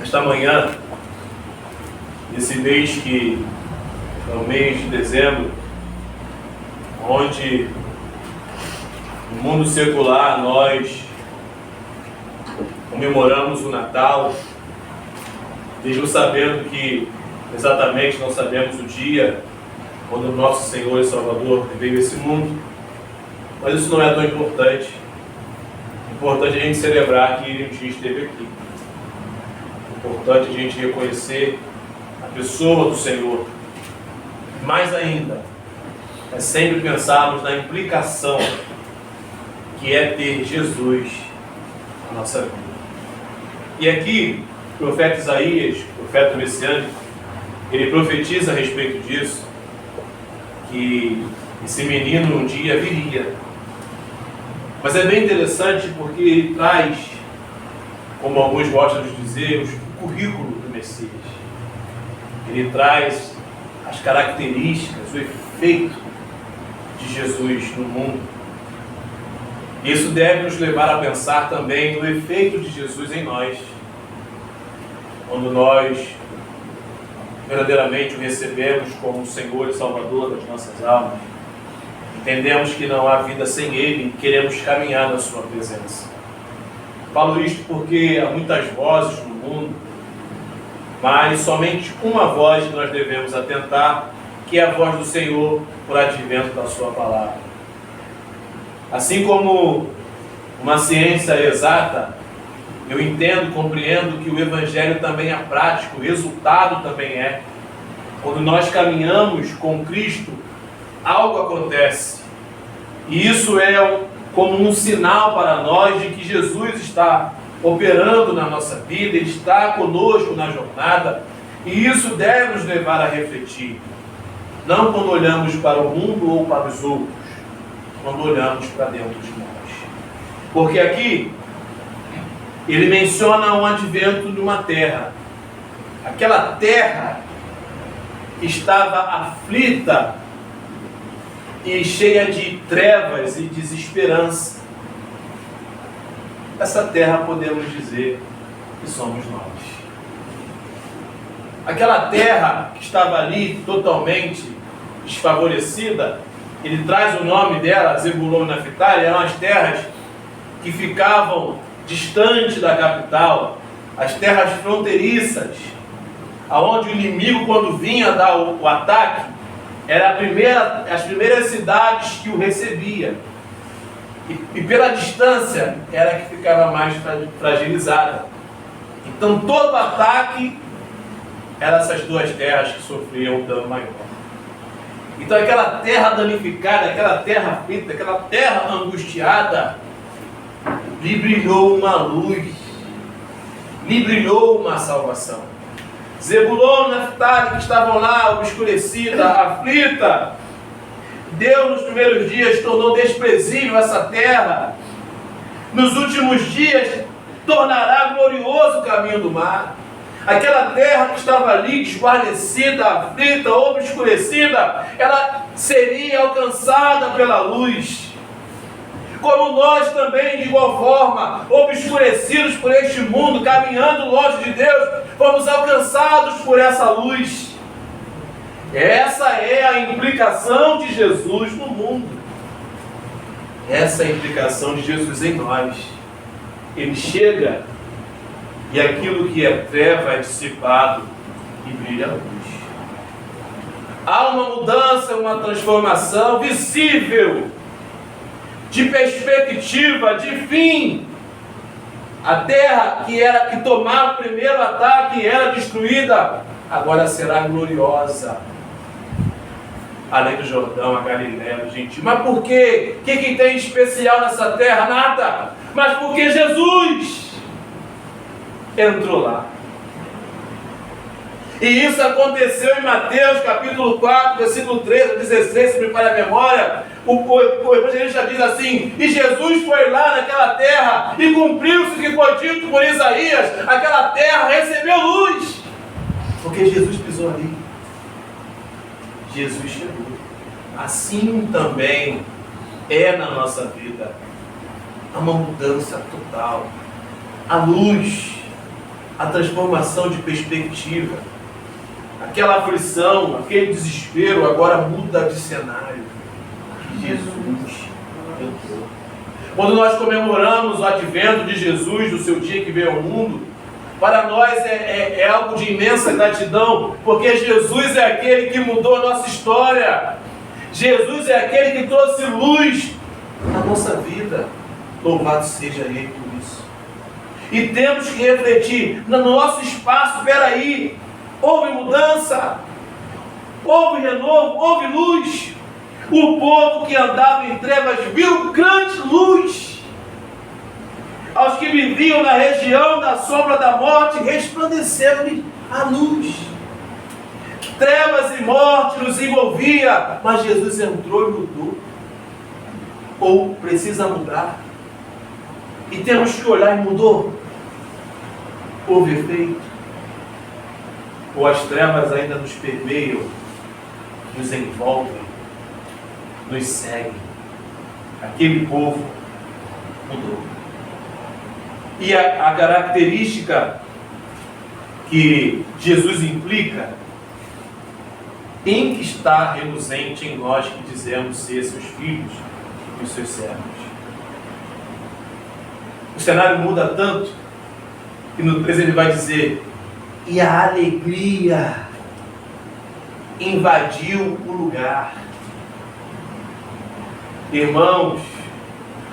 Esta manhã, nesse mês que é o mês de dezembro, onde no mundo secular nós comemoramos o Natal, mesmo sabendo que exatamente não sabemos o dia quando o nosso Senhor e Salvador veio a esse mundo, mas isso não é tão importante. Importante a gente celebrar que Ele um dia esteve aqui. Importante a gente reconhecer a pessoa do Senhor. Mais ainda, é sempre pensarmos na implicação que é ter Jesus na nossa vida. E aqui, o profeta Isaías, profeta messiânico, ele profetiza a respeito disso, que esse menino um dia viria. Mas é bem interessante porque ele traz, como alguns gostam de dizer, o currículo do Messias. Ele traz as características, o efeito de Jesus no mundo. Isso deve nos levar a pensar também no efeito de Jesus em nós. Quando nós verdadeiramente o recebemos como Senhor e Salvador das nossas almas, entendemos que não há vida sem Ele e queremos caminhar na Sua presença. Falo isto porque há muitas vozes no mundo, mas somente uma voz que nós devemos atentar, que é a voz do Senhor por advento da Sua palavra. Assim como uma ciência exata, eu entendo, compreendo que o Evangelho também é prático, o resultado também é. Quando nós caminhamos com Cristo, algo acontece. E isso é como um sinal para nós de que Jesus está operando na nossa vida, Ele está conosco na jornada. E isso deve nos levar a refletir. Não quando olhamos para o mundo ou para os outros, quando olhamos para dentro de nós. Porque aqui, ele menciona o advento de uma terra. Aquela terra que estava aflita e cheia de trevas e desesperança. Essa terra podemos dizer que somos nós. Aquela terra que estava ali totalmente desfavorecida, ele traz o nome dela, Zebulon e Naftali, eram as terras que ficavam distante da capital, as terras fronteiriças, aonde o inimigo, quando vinha dar o ataque, era as primeiras cidades que o recebia. E pela distância, era que ficava mais fragilizada. Então todo ataque era essas duas terras que sofriam um dano maior. Então aquela terra danificada, aquela terra aflita, aquela terra angustiada, lhe brilhou uma luz, lhe brilhou uma salvação. Zebulon e Naftali, que estavam lá obscurecida, aflita, Deus nos primeiros dias tornou desprezível essa terra. Nos últimos dias tornará glorioso o caminho do mar. Aquela terra que estava ali desguarnecida, aflita, obscurecida, ela seria alcançada pela luz. Como nós também, de igual forma, obscurecidos por este mundo, caminhando longe de Deus, fomos alcançados por essa luz. Essa é a implicação de Jesus no mundo. Essa é a implicação de Jesus em nós. Ele chega e aquilo que é treva é dissipado e brilha a luz. Há uma mudança, uma transformação visível, de perspectiva, de fim. A terra que tomava o primeiro ataque e era destruída, agora será gloriosa. Além do Jordão, a Galileia, o Gentil. Mas por quê? O que tem de especial nessa terra? Nada. Mas porque Jesus entrou lá. E isso aconteceu em Mateus capítulo 4, versículo 13 a 16, se me falha a memória. O evangelista diz assim: e Jesus foi lá naquela terra e cumpriu-se o que foi dito por Isaías. Aquela terra recebeu luz, porque Jesus pisou ali. Jesus chegou. Assim também é na nossa vida. Há uma mudança total. A luz a transformação de perspectiva. Aquela aflição, aquele desespero agora muda de cenário. Jesus entrou. Quando nós comemoramos o advento de Jesus, do seu dia que veio ao mundo, para nós é algo de imensa gratidão, porque Jesus é aquele que mudou a nossa história. Jesus é aquele que trouxe luz na nossa vida. Louvado seja Ele por isso. E temos que refletir no nosso espaço. Peraí, houve mudança, houve renovo, houve luz. O povo que andava em trevas viu grande luz. Aos que viviam na região da sombra da morte, resplandeceu-lhe a luz. Trevas e morte nos envolvia, mas Jesus entrou e mudou. Ou precisa mudar. E temos que olhar e mudou. Houve efeito. Ou as trevas ainda nos permeiam, nos envolvem, nos seguem. Aquele povo mudou. E a característica que Jesus implica, tem que estar reluzente em nós que dizemos ser seus filhos e os seus servos. O cenário muda tanto que no 13 ele vai dizer: e a alegria invadiu o lugar. Irmãos,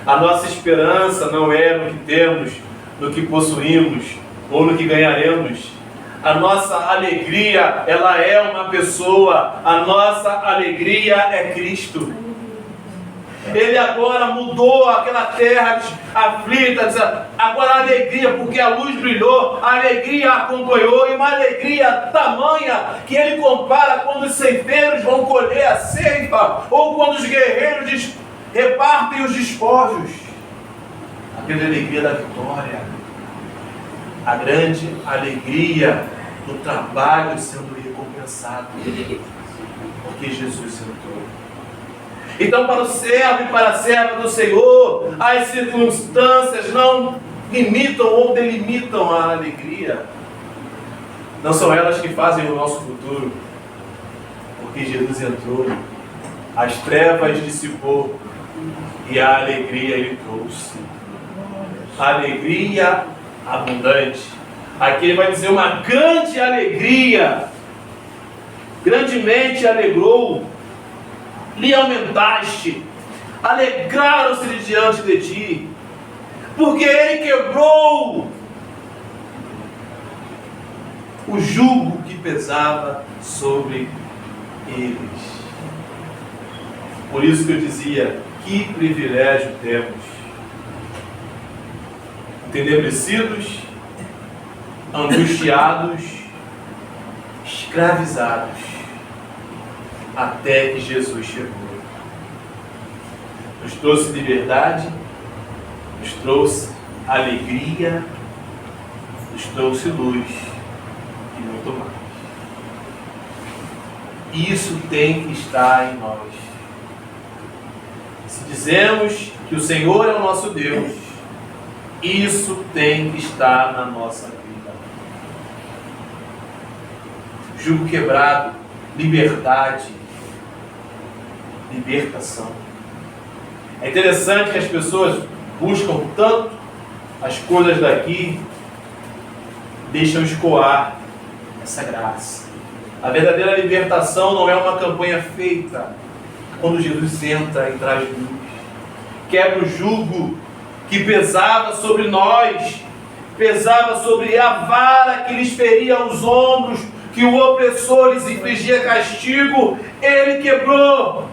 a nossa esperança não é no que temos, no que possuímos ou no que ganharemos. A nossa alegria, ela é uma pessoa. A nossa alegria é Cristo. Ele agora mudou aquela terra aflita. Agora a alegria, porque a luz brilhou, a alegria acompanhou, e uma alegria tamanha que ele compara quando os ceifeiros vão colher a ceifa, ou quando os guerreiros repartem os despojos. Aquela alegria da vitória. A grande alegria do trabalho sendo recompensado, porque Jesus entrou. Então, para o servo e para a serva do Senhor, as circunstâncias não limitam ou delimitam a alegria. Não são elas que fazem o nosso futuro, porque Jesus entrou, as trevas dissipou e a alegria Ele trouxe. A alegria abundante. Aqui ele vai dizer uma grande alegria. Grandemente alegrou, lhe aumentaste, alegraram-se diante de ti, porque ele quebrou o jugo que pesava sobre eles. Por isso que eu dizia, que privilégio temos. Entenebrecidos, angustiados, escravizados, até que Jesus chegou. Nos trouxe liberdade, nos trouxe alegria, nos trouxe luz e muito mais. Isso tem que estar em nós. Se dizemos que o Senhor é o nosso Deus, isso tem que estar na nossa vida. Jugo quebrado, liberdade, libertação. É interessante que as pessoas buscam tanto as coisas daqui, deixam escoar essa graça. A verdadeira libertação não é uma campanha feita quando Jesus entra e traz luz. Quebra o jugo que pesava sobre nós, pesava sobre a vara que lhes feria os ombros, que o opressor lhes infligia castigo, ele quebrou.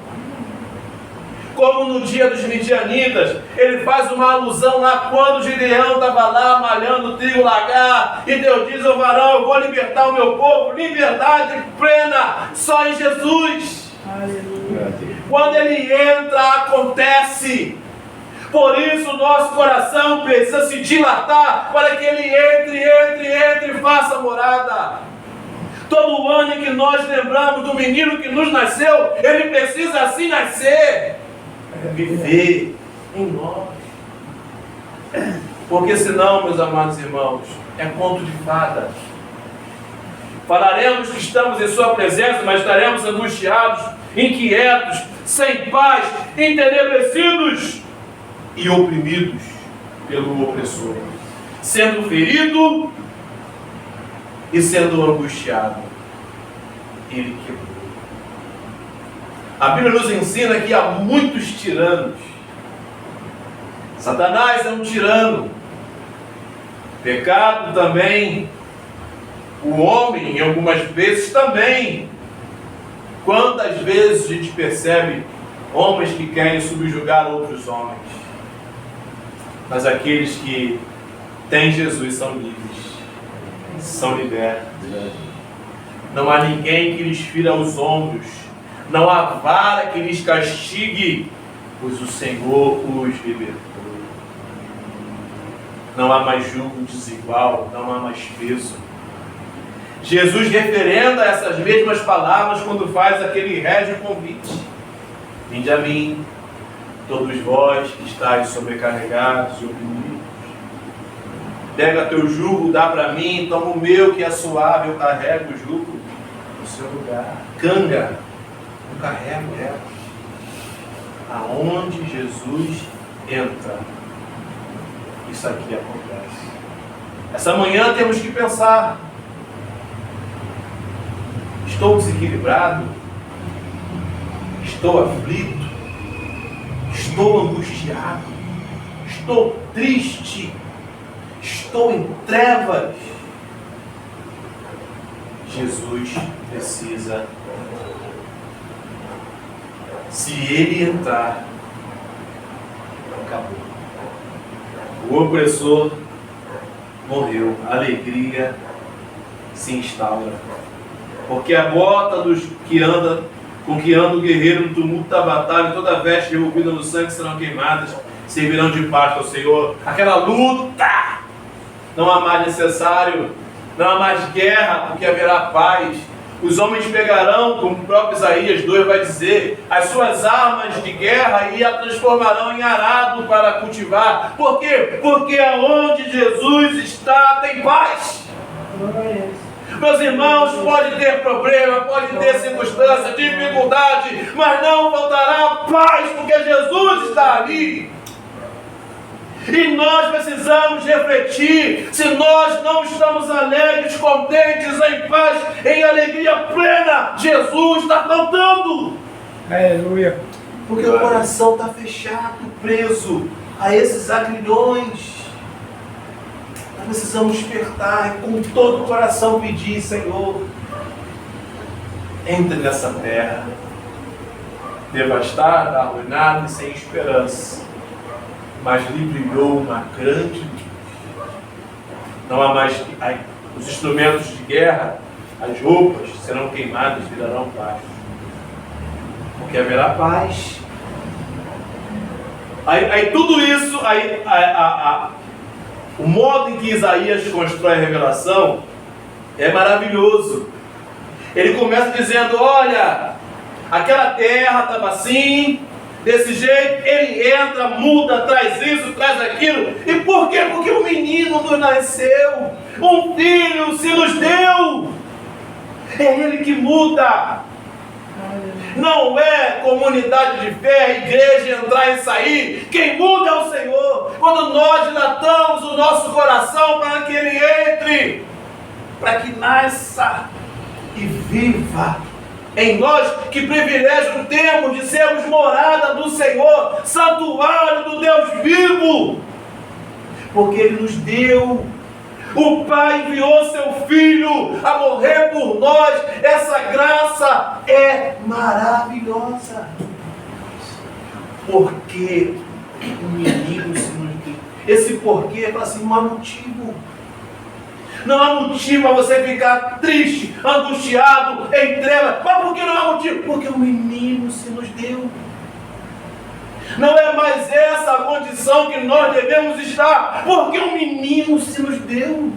Como no dia dos midianitas, ele faz uma alusão lá quando Gideão estava lá malhando o trigo lagar, e Deus diz ao varão: eu vou libertar o meu povo. Liberdade plena só em Jesus. Aleluia. Quando ele entra, acontece. Por isso o nosso coração precisa se dilatar para que ele entre e faça morada. Todo ano que nós lembramos do menino que nos nasceu, ele precisa assim nascer, viver em nós. Porque senão, meus amados irmãos, é conto de fada. Falaremos que estamos em sua presença, mas estaremos angustiados, inquietos, sem paz, entenebrecidos e oprimidos pelo opressor, sendo ferido e sendo angustiado. Ele quebrou. A Bíblia nos ensina que há muitos tiranos. Satanás é um tirano. Pecado também. O homem, em algumas vezes, também. Quantas vezes a gente percebe homens que querem subjugar outros homens? Mas aqueles que têm Jesus são livres, são libertos. Não há ninguém que lhes fira os ombros, não há vara que lhes castigue, pois o Senhor os libertou. Não há mais jugo desigual, não há mais peso. Jesus referenda essas mesmas palavras quando faz aquele régio convite. Vinde a mim, todos vós que estáis sobrecarregados e oprimidos. Pega teu jugo, dá para mim, toma o meu que é suave, eu carrego o jugo no seu lugar. Canga, eu carrego ela. Aonde Jesus entra, isso aqui acontece. Essa manhã temos que pensar: estou desequilibrado? Estou aflito? Estou angustiado? Estou triste? Estou em trevas? Jesus precisa. Se ele entrar, acabou. O opressor morreu. A alegria se instaura. Porque a bota dos que anda, com que anda o guerreiro no tumulto da batalha, toda veste revolvida no sangue serão queimadas, servirão de paz ao Senhor. Aquela luta, não há mais necessário, não há mais guerra, porque haverá paz. Os homens pegarão, como o próprio Isaías 2 vai dizer, as suas armas de guerra e a transformarão em arado para cultivar. Por quê? Porque aonde Jesus está tem paz. Meus irmãos, pode ter problema, pode ter circunstância, dificuldade, mas não faltará paz, porque Jesus está ali. E nós precisamos refletir: se nós não estamos alegres, contentes, em paz, em alegria plena, Jesus está faltando. Aleluia. Porque o coração está fechado, preso a esses agrilhões. Nós precisamos despertar e com todo o coração pedir: Senhor, entre nessa terra devastada, arruinada e sem esperança. Mas lhe brilhou uma grande luz. Não há mais os instrumentos de guerra, as roupas serão queimadas, virarão paz. Porque haverá paz. Aí tudo isso, o modo em que Isaías constrói a revelação é maravilhoso. Ele começa dizendo: olha, aquela terra estava assim, desse jeito, ele entra, muda, traz isso, traz aquilo. E por quê? Porque o menino nos nasceu, um filho se nos deu. É ele que muda. Não é comunidade de fé, igreja entrar e sair. Quem muda é o Senhor. Quando nós dilatamos o nosso coração para que ele entre, para que nasça e viva em nós. Que privilégio temos de sermos morada do Senhor, santuário do Deus vivo, porque Ele nos deu. O Pai enviou seu Filho a morrer por nós. Essa graça é maravilhosa. Porque o menino se nos deu. Esse porquê é para assim, não há motivo. Não há motivo para você ficar triste, angustiado, em trevas. Mas por que não há motivo? Porque o menino se nos deu. Não é mais essa a condição que nós devemos estar, porque um menino se nos deu.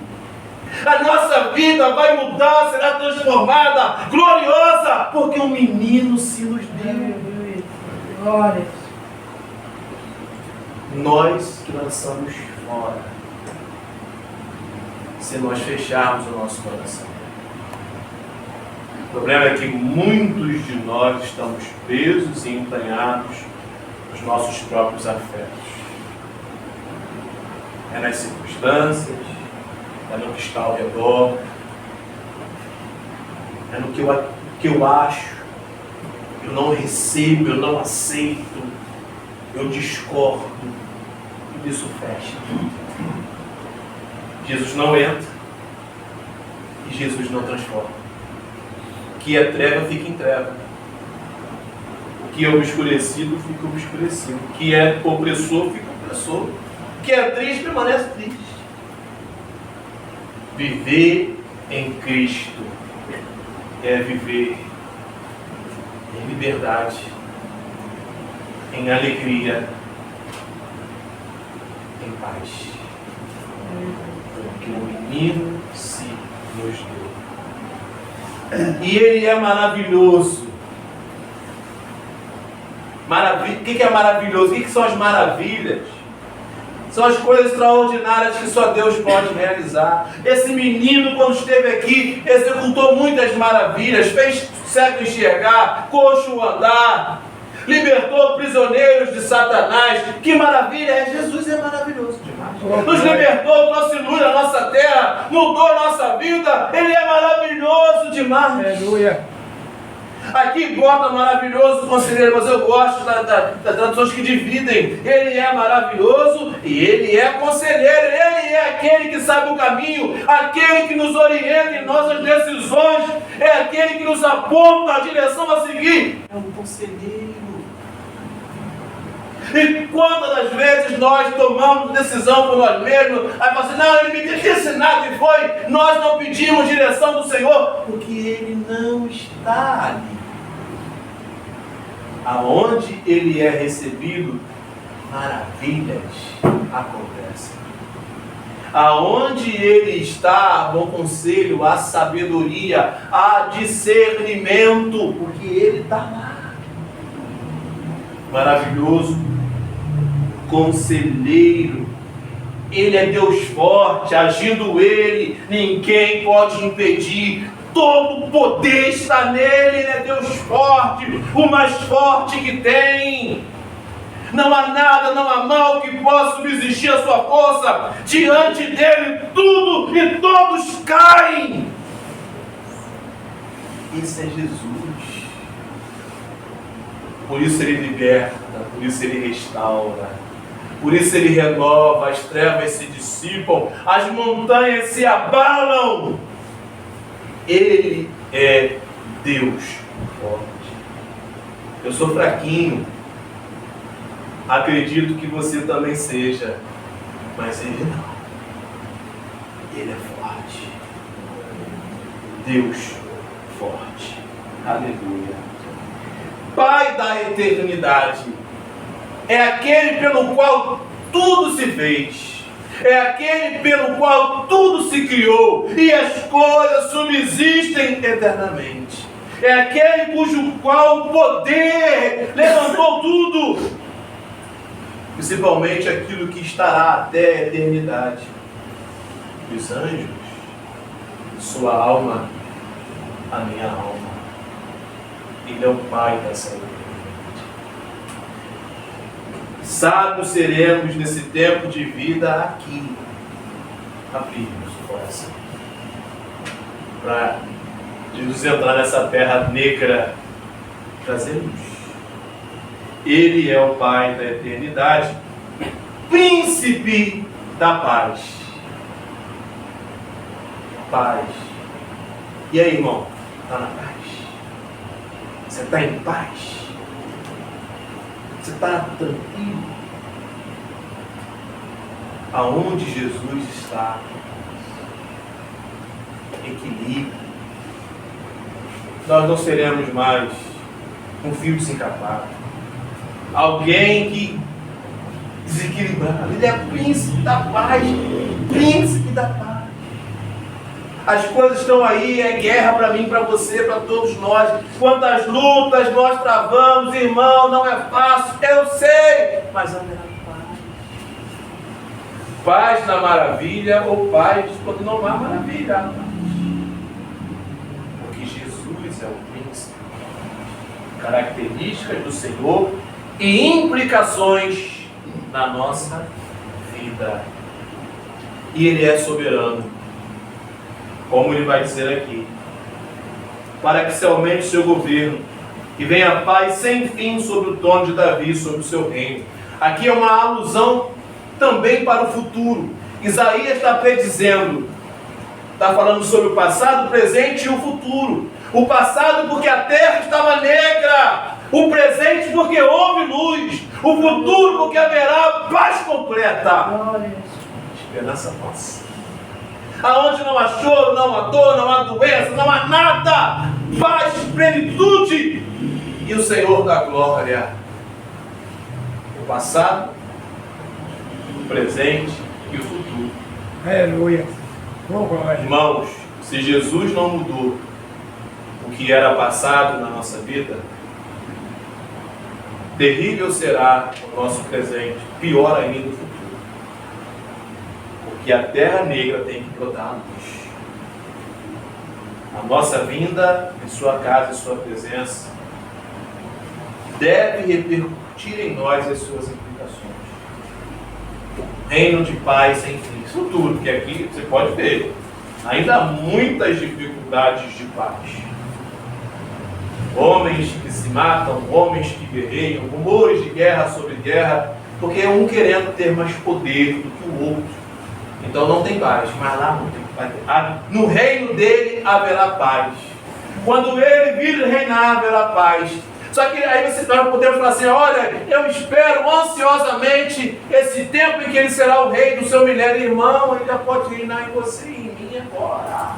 A nossa vida vai mudar, será transformada, gloriosa, porque um menino se nos deu. Glória. Nós que lançamos fora se nós fecharmos o nosso coração. O problema é que muitos de nós estamos presos e entranhados nos nossos próprios afetos. É nas circunstâncias, é no que está ao redor, é no que eu acho, eu não recebo, eu não aceito, eu discordo, tudo isso fecha. Jesus não entra e Jesus não transforma. O que é treva fica em treva. O que é obscurecido fica obscurecido. O que é opressor fica opressor. O que é triste permanece triste. Viver em Cristo é viver em liberdade, em alegria, em paz. Porque o menino se nos deu. E ele é maravilhoso. O que é maravilhoso? O que são as maravilhas? São as coisas extraordinárias que só Deus pode realizar. Esse menino, quando esteve aqui, executou muitas maravilhas, fez cego enxergar, coxo andar, libertou prisioneiros de Satanás. Que maravilha! Jesus é maravilhoso demais. Nos libertou, trouxe luz à nossa terra, mudou a nossa vida. Ele é maravilhoso demais. Aleluia. Aqui bota maravilhoso conselheiro, mas eu gosto das traduções que dividem. Ele é maravilhoso e ele é conselheiro. Ele é aquele que sabe o caminho, aquele que nos orienta em nossas decisões, é aquele que nos aponta a direção a seguir. É um conselheiro. E quantas das vezes nós tomamos decisão por nós mesmos, aí fala assim, não, ele me disse nada e foi, nós não pedimos direção do Senhor, porque ele não está ali. Aonde ele é recebido, maravilhas acontecem. Aonde ele está, há bom conselho, há sabedoria, há discernimento, porque ele está lá. Maravilhoso, conselheiro, ele é Deus forte, agindo ele, ninguém pode impedir. Todo o poder está nele, ele é Deus forte, o mais forte que tem. Não há nada, não há mal que possa subsistir a sua força. Diante dele tudo e todos caem. Esse é Jesus. Por isso ele liberta, por isso ele restaura, por isso ele renova, as trevas se dissipam, as montanhas se abalam. Ele é Deus forte. Eu sou fraquinho, acredito que você também seja, mas ele não. Ele é forte. Deus forte. Aleluia. Pai da eternidade, é aquele pelo qual tudo se fez, é aquele pelo qual tudo se criou e as coisas subsistem eternamente, é aquele cujo qual o poder levantou tudo, principalmente aquilo que estará até a eternidade, os anjos, sua alma, a minha alma. Ele é o Pai dessa eternidade. Sábios seremos nesse tempo de vida aqui. Abrimos o coração para Jesus entrar nessa terra negra, trazer luz. Ele é o Pai da eternidade, príncipe da paz. Paz. E aí, irmão? Está na paz? Você está em paz? Você está tranquilo? Aonde Jesus está? Equilíbrio. Nós não seremos mais um fio desencapado. Alguém que desequilibrado. Ele é príncipe da paz. Príncipe da paz. As coisas estão aí, é guerra para mim, para você, para todos nós. Quantas lutas nós travamos, irmão, não é fácil, eu sei, mas haverá paz. Paz na maravilha ou paz quando não há maravilha. Porque Jesus é o príncipe. Características do Senhor e implicações na nossa vida. E Ele é soberano. Como Ele vai dizer aqui. Para que se aumente o seu governo e venha paz sem fim sobre o trono de Davi, sobre o seu reino. Aqui é uma alusão também para o futuro. Isaías está predizendo, está falando sobre o passado, o presente e o futuro. O passado porque a terra estava negra, o presente porque houve luz, o futuro porque haverá paz completa. Esperança nossa. Aonde não há choro, não há dor, não há doença, não há nada, paz, plenitude e o Senhor da glória. O passado, o presente e o futuro. Aleluia. Irmãos, se Jesus não mudou o que era passado na nossa vida, terrível será o nosso presente, pior ainda o futuro. Porque a terra negra tem que brotar a luz. A nossa vinda em sua casa, em sua presença, deve repercutir em nós as suas implicações. Reino de paz sem fim. Isso tudo, porque aqui você pode ver, ainda há muitas dificuldades de paz. Homens que se matam, homens que guerreiam, rumores de guerra sobre guerra, porque é um querendo ter mais poder do que o outro. Então não tem paz, mas lá não tem paz. No reino dele haverá paz. Quando ele vir reinar, haverá paz. Só que aí nós podemos falar assim, olha, eu espero ansiosamente esse tempo em que ele será o rei do seu milênio. Irmão, ele já pode reinar em você e em mim agora.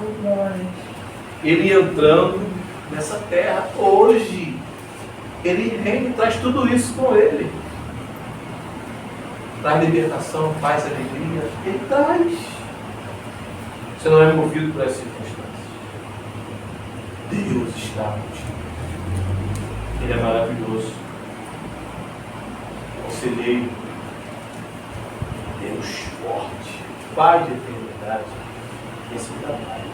Ele entrando nessa terra hoje. Ele reina e traz tudo isso com ele. Traz libertação, paz, alegria. Ele traz. Você não é movido por essas circunstâncias. Deus está contigo. Ele é maravilhoso. Conselheiro. Deus forte. Pai de eternidade. Esse dá mais.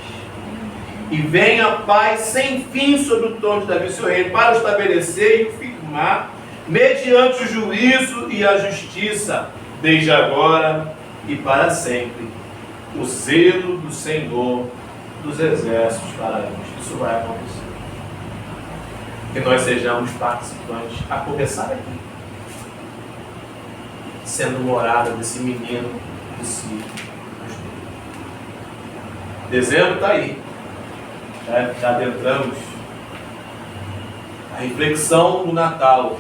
E venha a paz sem fim sobre o trono de Davi, seu reino, para estabelecer e firmar, mediante o juízo e a justiça, desde agora e para sempre. O zelo do Senhor dos exércitos para nós. Isso vai acontecer. Que nós sejamos participantes, a começar aqui, sendo morada desse menino de si. Dezembro está aí. Já adentramos. A reflexão do Natal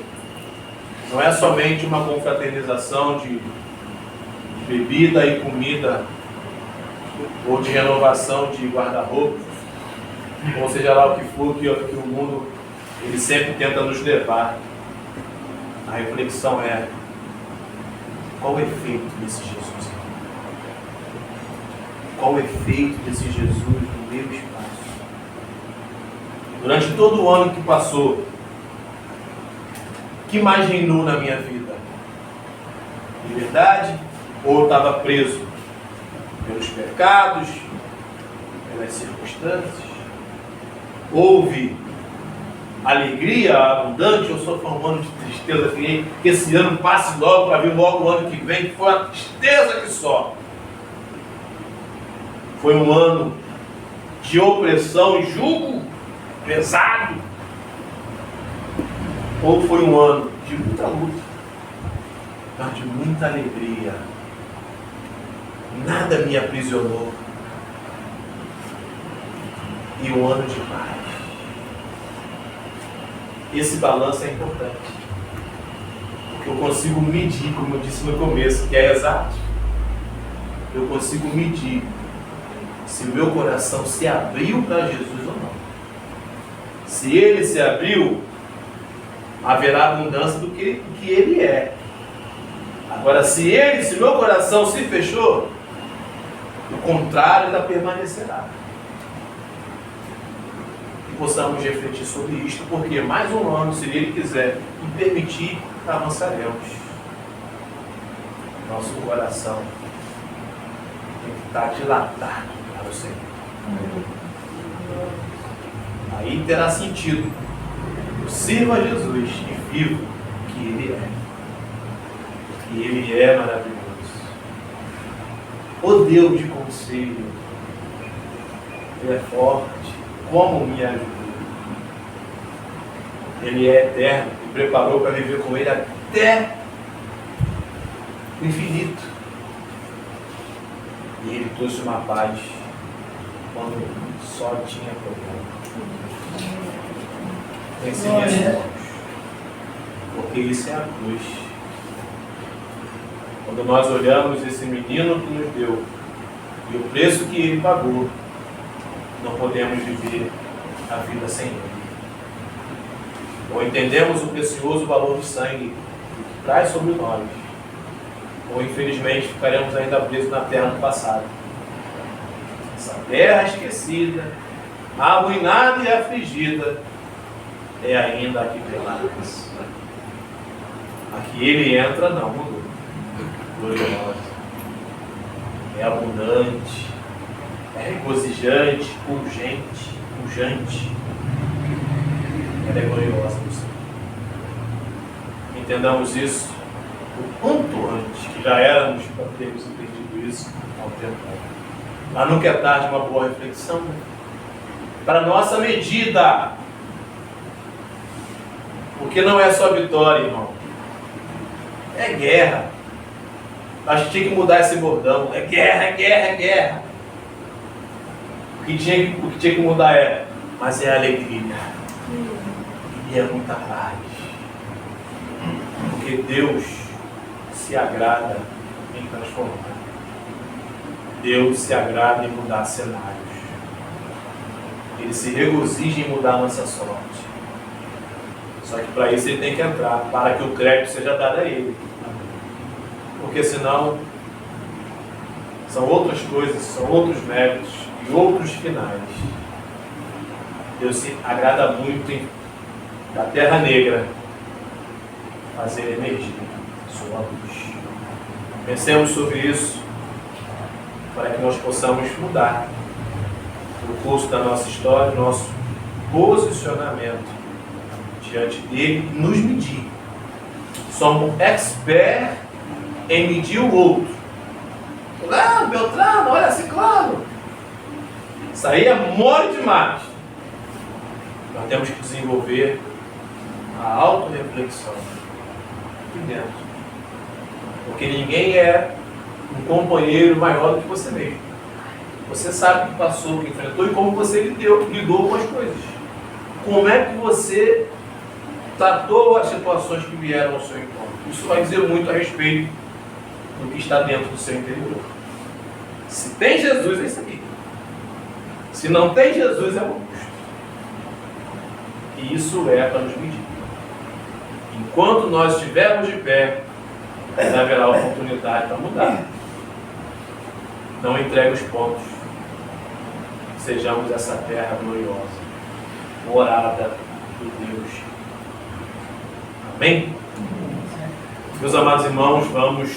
não é somente uma confraternização de bebida e comida, ou de renovação de guarda-roupa, ou seja lá o que for que o mundo ele sempre tenta nos levar. A reflexão é: qual o efeito desse Jesus? Qual o efeito desse Jesus no meu espaço? Durante todo o ano que passou, que mais reinou na minha vida? Liberdade? Ou eu estava preso pelos pecados, pelas circunstâncias? Houve alegria abundante ou só foi um ano de tristeza? Que esse ano passe logo para vir logo o ano que vem, que foi uma tristeza que só. Foi um ano de opressão e jugo pesado? Ou foi um ano de muita luta, mas de muita alegria? Nada me aprisionou. E um ano de paz. Esse balanço é importante, porque eu consigo medir, como eu disse no começo, que é exato. Eu consigo medir se o meu coração se abriu para Jesus ou não. Se ele se abriu, haverá abundância do que ele é. Agora, se meu coração se fechou, o contrário ainda permanecerá. Que possamos refletir sobre isto, porque mais um ano, se ele quiser e permitir, avançaremos. Nosso coração tem que estar dilatado para o Senhor. Aí terá sentido. Sirva a Jesus e viva o que Ele é. E Ele é maravilhoso. O Deus de conselho. Ele é forte. Como me ajudou. Ele é eterno. Me preparou para viver com Ele até o infinito. E Ele trouxe uma paz quando só tinha problema. Pense nisso, irmãos. Porque isso é a cruz. Quando nós olhamos esse menino que nos deu e o preço que Ele pagou, não podemos viver a vida sem Ele. Ou entendemos o precioso valor do sangue que traz sobre nós, ou infelizmente ficaremos ainda presos na terra do passado. Essa terra esquecida, arruinada e afligida, é ainda aqui peladas. Aqui Ele entra, não mudou. Gloriosa. É abundante, é regozijante, pujante. Ela é gloriosa no Senhor. Entendamos isso o quanto antes, que já éramos para termos entendido isso há um tempo. Mas nunca é tarde uma boa reflexão, né? Para a nossa medida. Porque não é só vitória, irmão. É guerra. A gente tinha que mudar esse bordão. É guerra. O que tinha que mudar mas é alegria. E é muita paz. Porque Deus se agrada em transformar. Deus se agrada em mudar cenários. Ele se regozija em mudar a nossa sorte. Só que para isso Ele tem que entrar, para que o crédito seja dado a Ele. Porque senão são outras coisas, são outros méritos e outros finais. Deus se agrada muito em, da terra negra, fazer emergir sua luz. Pensemos sobre isso, para que nós possamos mudar o curso da nossa história, nosso posicionamento diante dele, nos medir. Somos experts em medir o outro. Fulano, Beltrano, olha Ciclano. Isso aí é mole demais. Nós temos que desenvolver a autorreflexão aqui dentro. Porque ninguém é um companheiro maior do que você mesmo. Você sabe o que passou, o que enfrentou e como você lidou com as coisas. Como é que você tratou as situações que vieram ao seu encontro. Isso vai dizer muito a respeito do que está dentro do seu interior. Se tem Jesus, é isso aqui. Se não tem Jesus, é o oposto. E isso é para nos medir. Enquanto nós estivermos de pé, haverá oportunidade para mudar. Não entregue os pontos. Sejamos essa terra gloriosa, morada de Deus. Amém? Meus amados irmãos, vamos